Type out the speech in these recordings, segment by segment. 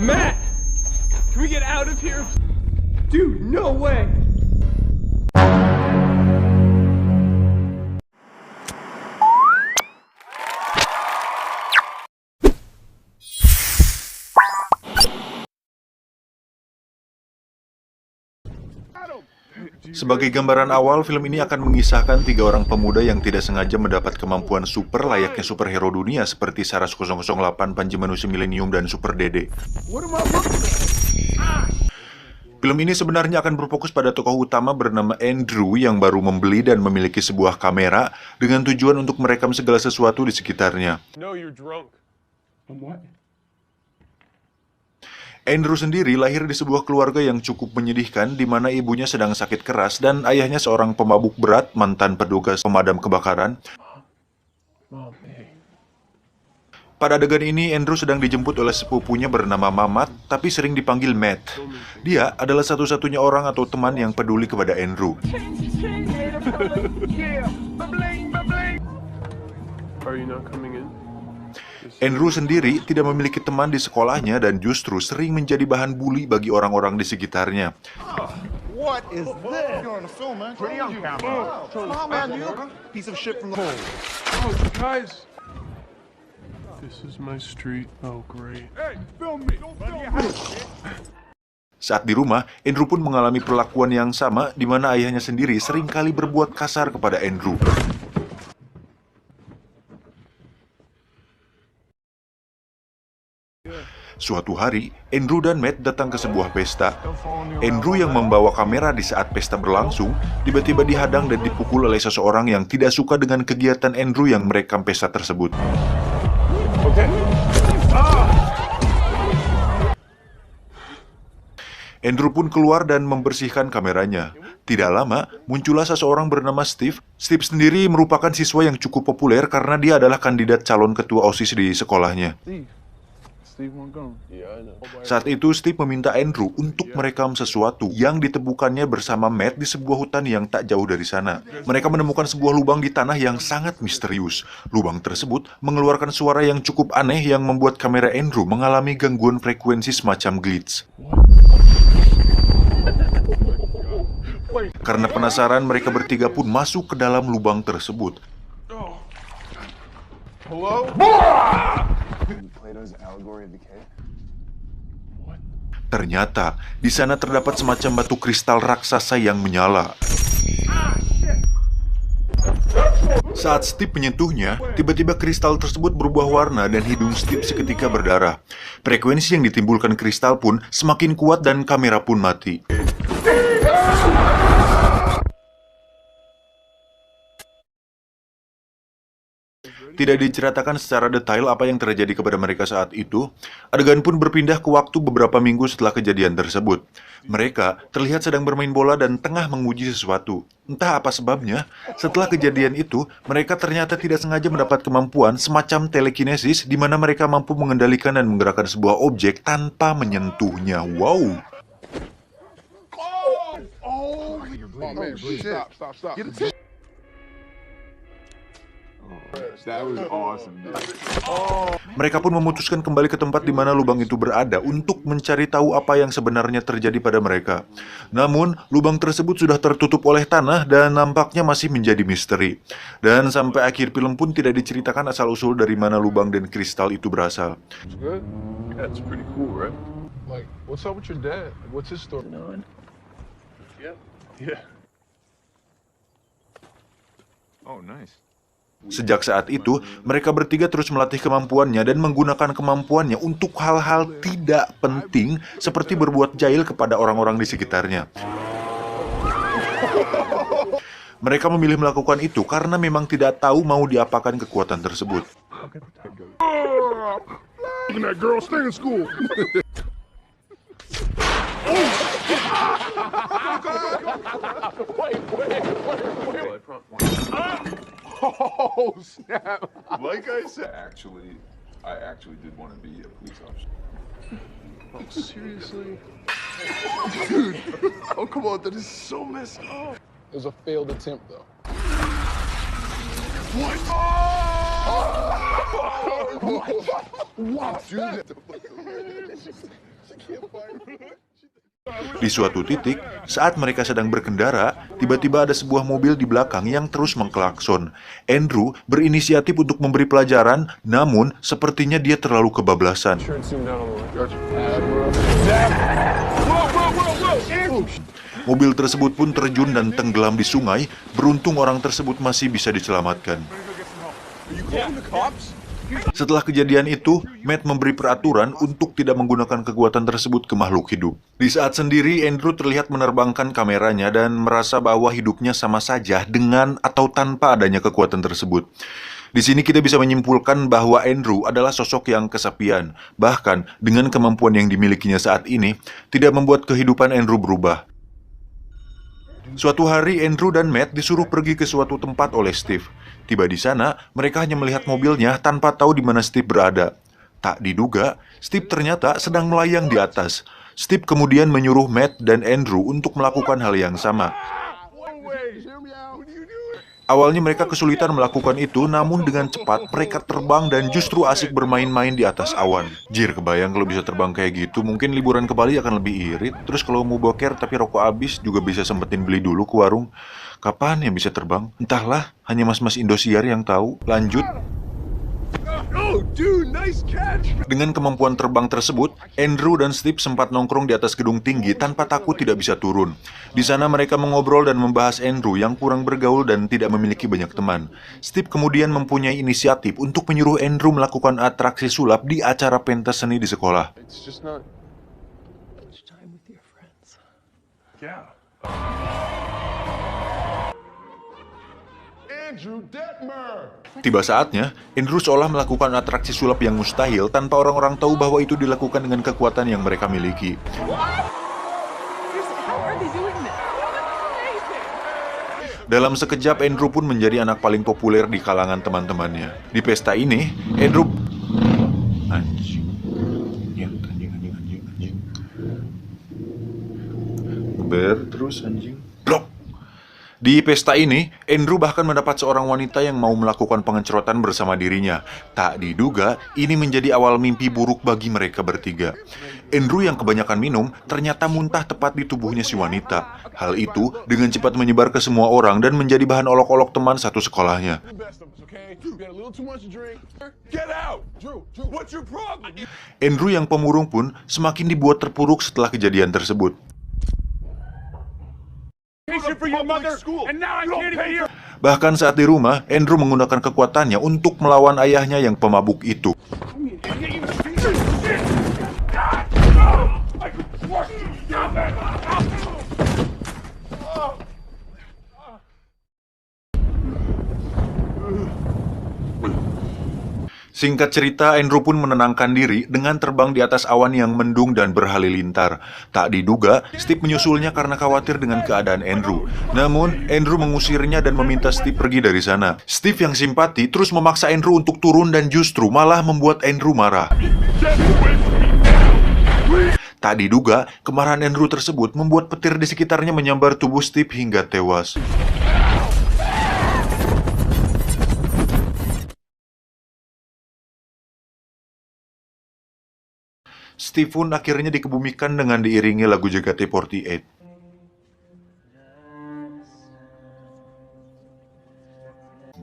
Matt! Can we get out of here? Dude, no way! Sebagai gambaran awal, film ini akan mengisahkan 3 orang pemuda yang tidak sengaja mendapat kemampuan super layaknya superhero dunia seperti Saras 008, Panji Manusia Milenium, dan Super Dede. Film ini sebenarnya akan berfokus pada tokoh utama bernama Andrew yang baru membeli dan memiliki sebuah kamera dengan tujuan untuk merekam segala sesuatu di sekitarnya. No, you're drunk. I'm what? Andrew sendiri lahir di sebuah keluarga yang cukup menyedihkan di mana ibunya sedang sakit keras dan ayahnya seorang pemabuk berat, mantan petugas pemadam kebakaran. Pada adegan ini, Andrew sedang dijemput oleh sepupunya bernama Mamat, tapi sering dipanggil Matt. Dia adalah satu-satunya orang atau teman yang peduli kepada Andrew. Are you not coming in? Andrew sendiri tidak memiliki teman di sekolahnya dan justru sering menjadi bahan bully bagi orang-orang di sekitarnya. What is this? You're on the film, man. Pretty on camera. Come on, man. You piece of shit from the hole. Oh, guys. This is my street. Oh, great. Hey, film me. Don't film me. Saat di rumah, Andrew pun mengalami perlakuan yang sama di mana ayahnya sendiri seringkali berbuat kasar kepada Andrew. Suatu hari, Andrew dan Matt datang ke sebuah pesta. Andrew yang membawa kamera di saat pesta berlangsung, tiba-tiba dihadang dan dipukul oleh seseorang yang tidak suka dengan kegiatan Andrew yang merekam pesta tersebut. Andrew pun keluar dan membersihkan kameranya. Tidak lama, muncullah seseorang bernama Steve. Steve sendiri merupakan siswa yang cukup populer karena dia adalah kandidat calon ketua OSIS di sekolahnya. Saat itu, Steve meminta Andrew untuk merekam sesuatu yang ditemukannya bersama Matt di sebuah hutan yang tak jauh dari sana. Mereka menemukan sebuah lubang di tanah yang sangat misterius. Lubang tersebut mengeluarkan suara yang cukup aneh yang membuat kamera Andrew mengalami gangguan frekuensi semacam glitch. Karena penasaran, mereka bertiga pun masuk ke dalam lubang tersebut. Ternyata, di sana terdapat semacam batu kristal raksasa yang menyala. Saat Steve menyentuhnya, tiba-tiba kristal tersebut berubah warna dan hidung Steve seketika berdarah. Frekuensi yang ditimbulkan kristal pun semakin kuat dan kamera pun mati. Tidak diceritakan secara detail apa yang terjadi kepada mereka saat itu. Adegan pun berpindah ke waktu beberapa minggu setelah kejadian tersebut. Mereka terlihat sedang bermain bola dan tengah menguji sesuatu. Entah apa sebabnya, setelah kejadian itu, mereka ternyata tidak sengaja mendapat kemampuan semacam telekinesis di mana mereka mampu mengendalikan dan menggerakkan sebuah objek tanpa menyentuhnya. Wow! Mereka pun memutuskan kembali ke tempat di mana lubang itu berada untuk mencari tahu apa yang sebenarnya terjadi pada mereka. Namun, lubang tersebut sudah tertutup oleh tanah dan nampaknya masih menjadi misteri. Dan sampai akhir film pun tidak diceritakan asal-usul dari mana lubang dan kristal itu berasal. That's pretty cool, right? Like, what's up with your dad? What's his story? Yeah. Oh, nice. Sejak saat itu, mereka bertiga terus melatih kemampuannya dan menggunakan kemampuannya untuk hal-hal tidak penting seperti berbuat jahil kepada orang-orang di sekitarnya. Mereka memilih melakukan itu karena memang tidak tahu mau diapakan kekuatan tersebut. Oh, snap. Like I said, I actually did want to be a police officer. Oh, seriously? Dude. Oh, come on. That is so messed up. It was a failed attempt, though. What? Oh! What? Dude. Di suatu titik, saat mereka sedang berkendara, tiba-tiba ada sebuah mobil di belakang yang terus mengklakson. Andrew berinisiatif untuk memberi pelajaran, namun sepertinya dia terlalu kebablasan. Mobil tersebut pun terjun dan tenggelam di sungai. Beruntung orang tersebut masih bisa diselamatkan. Setelah kejadian itu, Matt memberi peraturan untuk tidak menggunakan kekuatan tersebut ke makhluk hidup. Di saat sendiri, Andrew terlihat menerbangkan kameranya dan merasa bahwa hidupnya sama saja dengan atau tanpa adanya kekuatan tersebut. Di sini kita bisa menyimpulkan bahwa Andrew adalah sosok yang kesepian. Bahkan, dengan kemampuan yang dimilikinya saat ini, tidak membuat kehidupan Andrew berubah. Suatu hari, Andrew dan Matt disuruh pergi ke suatu tempat oleh Steve. Tiba di sana, mereka hanya melihat mobilnya tanpa tahu di mana Steve berada. Tak diduga, Steve ternyata sedang melayang di atas. Steve kemudian menyuruh Matt dan Andrew untuk melakukan hal yang sama. Awalnya mereka kesulitan melakukan itu, namun dengan cepat mereka terbang dan justru asik bermain-main di atas awan. Jir, kebayang kalau bisa terbang kayak gitu, mungkin liburan ke Bali akan lebih irit. Terus kalau mau boker tapi rokok habis, juga bisa sempetin beli dulu ke warung. Kapan yang bisa terbang? Entahlah, hanya mas-mas Indosiar yang tahu. Lanjut. Dengan kemampuan terbang tersebut, Andrew dan Steve sempat nongkrong di atas gedung tinggi tanpa takut tidak bisa turun. Di sana mereka mengobrol dan membahas Andrew yang kurang bergaul dan tidak memiliki banyak teman. Steve kemudian mempunyai inisiatif untuk menyuruh Andrew melakukan atraksi sulap di acara pentas seni di sekolah. Tiba saatnya, Andrew seolah melakukan atraksi sulap yang mustahil tanpa orang-orang tahu bahwa itu dilakukan dengan kekuatan yang mereka miliki. Dalam sekejap, Andrew pun menjadi anak paling populer di kalangan teman-temannya. Di pesta ini, Andrew... Anjing. Terus anjing. Blok! Di pesta ini, Andrew bahkan mendapat seorang wanita yang mau melakukan pengencerotan bersama dirinya. Tak diduga, ini menjadi awal mimpi buruk bagi mereka bertiga. Andrew yang kebanyakan minum, ternyata muntah tepat di tubuhnya si wanita. Hal itu dengan cepat menyebar ke semua orang dan menjadi bahan olok-olok teman satu sekolahnya. Andrew yang pemurung pun semakin dibuat terpuruk setelah kejadian tersebut. Bahkan saat di rumah, Andrew menggunakan kekuatannya untuk melawan ayahnya yang pemabuk itu. Singkat cerita, Andrew pun menenangkan diri dengan terbang di atas awan yang mendung dan berhalilintar. Tak diduga, Steve menyusulnya karena khawatir dengan keadaan Andrew. Namun, Andrew mengusirnya dan meminta Steve pergi dari sana. Steve yang simpati terus memaksa Andrew untuk turun dan justru malah membuat Andrew marah. Tak diduga, kemarahan Andrew tersebut membuat petir di sekitarnya menyambar tubuh Steve hingga tewas. Steve pun akhirnya dikebumikan dengan diiringi lagu JKT48.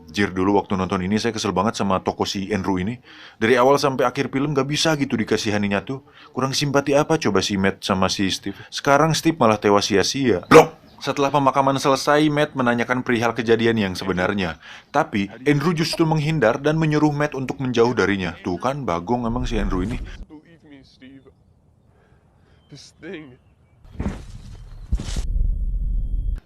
Jir, dulu waktu nonton ini saya kesel banget sama tokoh si Andrew ini. Dari awal sampai akhir film gak bisa gitu dikasihaninya tuh. Kurang simpati apa coba si Matt sama si Steve. Sekarang Steve malah tewas sia-sia. Blok! Setelah pemakaman selesai, Matt menanyakan perihal kejadian yang sebenarnya. Tapi, Andrew justru menghindar dan menyuruh Matt untuk menjauh darinya. Tuh kan, bagong emang si Andrew ini.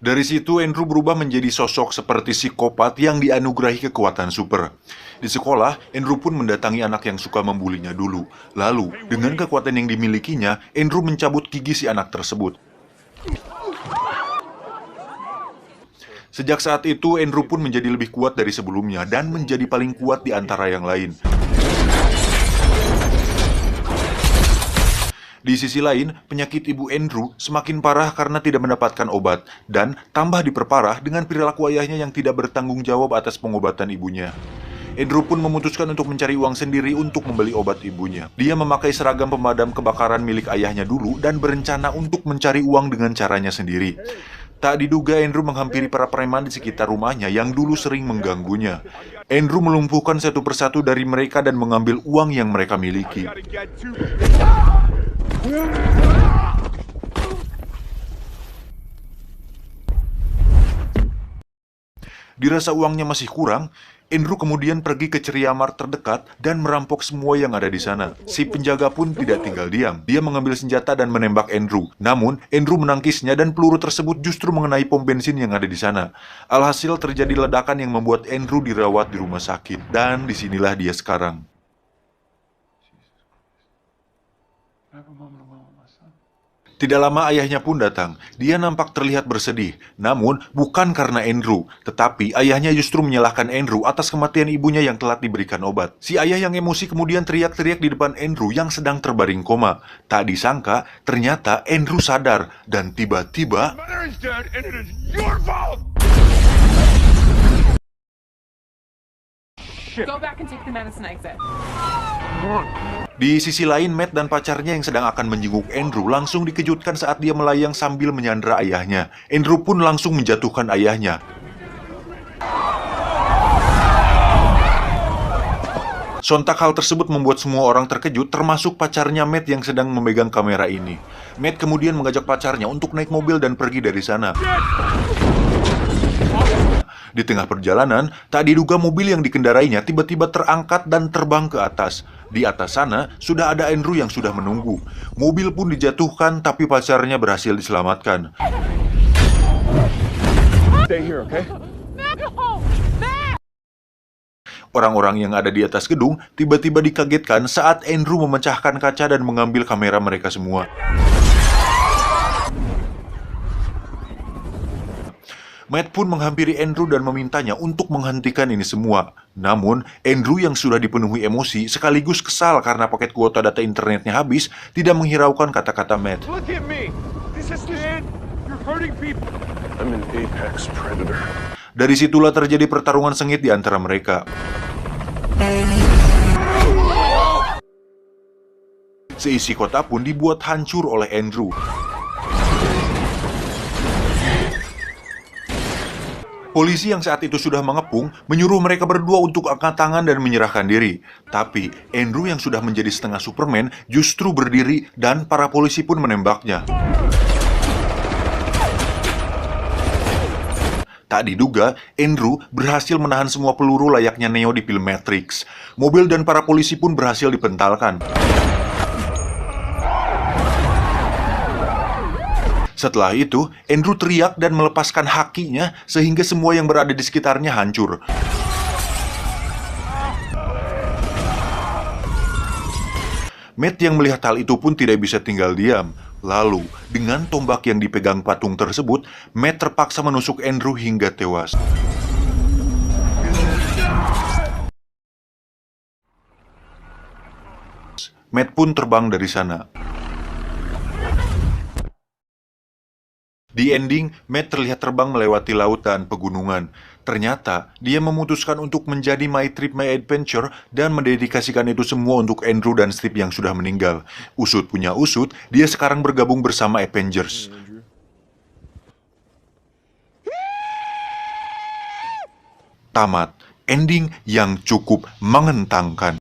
Dari situ Andrew berubah menjadi sosok seperti psikopat yang dianugerahi kekuatan super. Di sekolah, Andrew pun mendatangi anak yang suka membulinya dulu. Lalu, dengan kekuatan yang dimilikinya, Andrew mencabut gigi si anak tersebut. Sejak saat itu, Andrew pun menjadi lebih kuat dari sebelumnya dan menjadi paling kuat di antara yang lain. Di sisi lain, penyakit ibu Andrew semakin parah karena tidak mendapatkan obat dan tambah diperparah dengan perilaku ayahnya yang tidak bertanggung jawab atas pengobatan ibunya. Andrew pun memutuskan untuk mencari uang sendiri untuk membeli obat ibunya. Dia memakai seragam pemadam kebakaran milik ayahnya dulu dan berencana untuk mencari uang dengan caranya sendiri. Tak diduga Andrew menghampiri para preman di sekitar rumahnya yang dulu sering mengganggunya. Andrew melumpuhkan satu persatu dari mereka dan mengambil uang yang mereka miliki. Dirasa uangnya masih kurang, Andrew kemudian pergi ke Ceria Mart terdekat dan merampok semua yang ada di sana. Si penjaga pun tidak tinggal diam. Dia mengambil senjata dan menembak Andrew. Namun, Andrew menangkisnya dan peluru tersebut justru mengenai pom bensin yang ada di sana. Alhasil terjadi ledakan yang membuat Andrew dirawat di rumah sakit. Dan disinilah dia sekarang. Tidak lama ayahnya pun datang. Dia nampak terlihat bersedih. Namun, bukan karena Andrew. Tetapi, ayahnya justru menyalahkan Andrew atas kematian ibunya yang telat diberikan obat. Si ayah yang emosi kemudian teriak-teriak di depan Andrew yang sedang terbaring koma. Tak disangka, ternyata Andrew sadar. Dan tiba-tiba... Go back and take the medicine exit. Di sisi lain, Matt dan pacarnya yang sedang akan menjenguk Andrew langsung dikejutkan saat dia melayang sambil menyandera ayahnya. Andrew pun langsung menjatuhkan ayahnya. Sontak hal tersebut membuat semua orang terkejut, termasuk pacarnya Matt yang sedang memegang kamera ini. Matt kemudian mengajak pacarnya untuk naik mobil dan pergi dari sana. Di tengah perjalanan, tak diduga mobil yang dikendarainya tiba-tiba terangkat dan terbang ke atas. Di atas sana, sudah ada Andrew yang sudah menunggu. Mobil pun dijatuhkan, tapi pacarnya berhasil diselamatkan. Stay here, okay? Orang-orang yang ada di atas gedung tiba-tiba dikagetkan saat Andrew memecahkan kaca dan mengambil kamera mereka semua. Matt pun menghampiri Andrew dan memintanya untuk menghentikan ini semua. Namun, Andrew yang sudah dipenuhi emosi sekaligus kesal karena paket kuota data internetnya habis, tidak menghiraukan kata-kata Matt. Look at me! This is man! You're hurting people! I'm an apex predator. Dari situlah terjadi pertarungan sengit di antara mereka. Seisi kota pun dibuat hancur oleh Andrew. Polisi yang saat itu sudah mengepung menyuruh mereka berdua untuk angkat tangan dan menyerahkan diri. Tapi Andrew yang sudah menjadi setengah Superman justru berdiri dan para polisi pun menembaknya. Tak diduga, Andrew berhasil menahan semua peluru layaknya Neo di film Matrix. Mobil dan para polisi pun berhasil dipentalkan. Setelah itu, Andrew teriak dan melepaskan hakinya sehingga semua yang berada di sekitarnya hancur. Matt yang melihat hal itu pun tidak bisa tinggal diam. Lalu, dengan tombak yang dipegang patung tersebut, Matt terpaksa menusuk Andrew hingga tewas. Matt pun terbang dari sana. Di ending, Matt terlihat terbang melewati laut dan pegunungan. Ternyata, dia memutuskan untuk menjadi My Trip My Adventure dan mendedikasikan itu semua untuk Andrew dan Steve yang sudah meninggal. Usut punya usut, dia sekarang bergabung bersama Avengers. Tamat. Ending yang cukup mengenangkan.